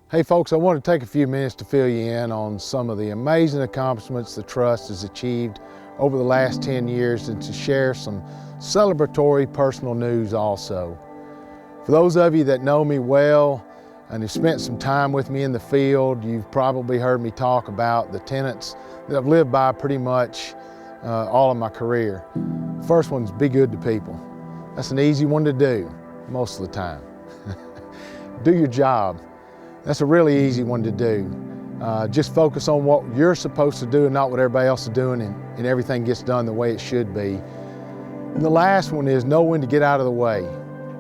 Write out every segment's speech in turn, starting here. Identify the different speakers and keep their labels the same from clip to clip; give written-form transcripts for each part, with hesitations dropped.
Speaker 1: Hey folks, I want to take a few minutes to fill you in on some of the amazing accomplishments the Trust has achieved over the last 10 years and to share some celebratory personal news also. For those of you that know me well and have spent some time with me in the field, you've probably heard me talk about the tenets that I've lived by pretty much all of my career. First one's be good to people. That's an easy one to do most of the time. Do your job. That's a really easy one to do. Just focus on what you're supposed to do and not what everybody else is doing, and everything gets done the way it should be. And the last one is know when to get out of the way.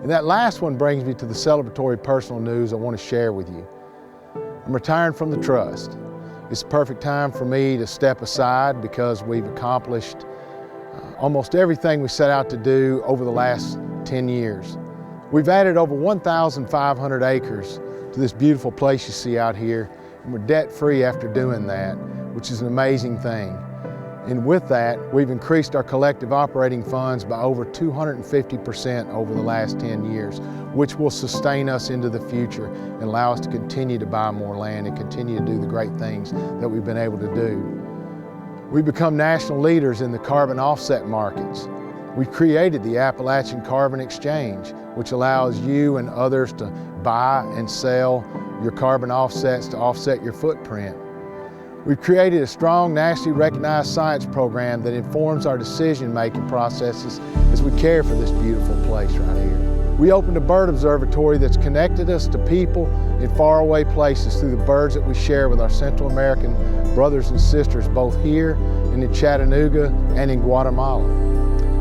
Speaker 1: And that last one brings me to the celebratory personal news I want to share with you. I'm retiring from the Trust. It's the perfect time for me to step aside because we've accomplished almost everything we set out to do over the last 10 years. We've added over 1,500 acres to this beautiful place you see out here, and we're debt-free after doing that, which is an amazing thing. And with that, we've increased our collective operating funds by over 250% over the last 10 years, which will sustain us into the future and allow us to continue to buy more land and continue to do the great things that we've been able to do. We've become national leaders in the carbon offset markets. We've created the Appalachian Carbon Exchange, which allows you and others to buy and sell your carbon offsets to offset your footprint. We've created a strong, nationally recognized science program that informs our decision-making processes as we care for this beautiful place right here. We opened a bird observatory that's connected us to people in faraway places through the birds that we share with our Central American brothers and sisters, both here and in Chattanooga and in Guatemala.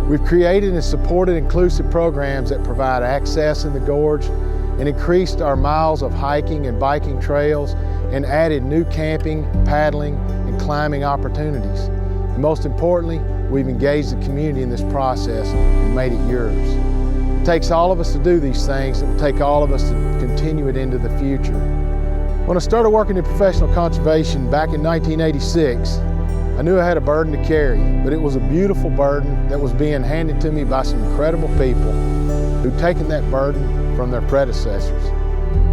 Speaker 1: We've created and supported inclusive programs that provide access in the gorge and increased our miles of hiking and biking trails and added new camping, paddling, and climbing opportunities. And most importantly, we've engaged the community in this process and made it yours. It takes all of us to do these things. It will take all of us to continue it into the future. When I started working in professional conservation back in 1986, I knew I had a burden to carry, but it was a beautiful burden that was being handed to me by some incredible people who'd taken that burden from their predecessors.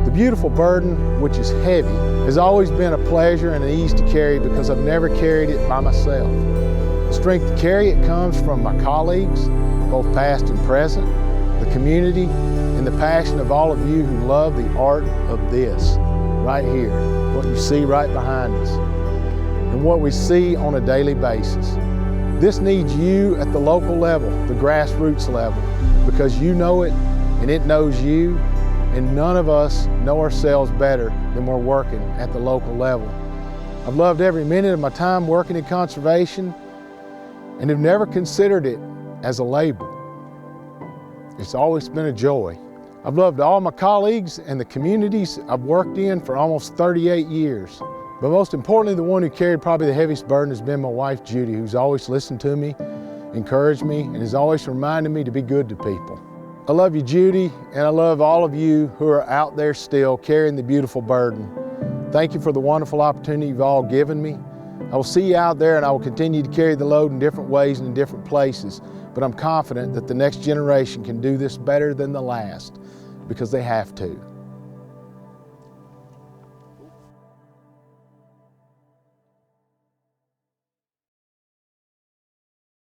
Speaker 1: The beautiful burden, which is heavy, has always been a pleasure and an ease to carry because I've never carried it by myself. The strength to carry it comes from my colleagues, both past and present, the community, and the passion of all of you who love the art of this, right here, what you see right behind us, and what we see on a daily basis. This needs you at the local level, the grassroots level, because you know it and it knows you, and none of us know ourselves better than we're working at the local level. I've loved every minute of my time working in conservation and have never considered it as a labor. It's always been a joy. I've loved all my colleagues and the communities I've worked in for almost 38 years. But most importantly, the one who carried probably the heaviest burden has been my wife, Judy, who's always listened to me, encouraged me, and has always reminded me to be good to people. I love you, Judy, and I love all of you who are out there still carrying the beautiful burden. Thank you for the wonderful opportunity you've all given me. I will see you out there, and I will continue to carry the load in different ways and in different places, but I'm confident that the next generation can do this better than the last because they have to.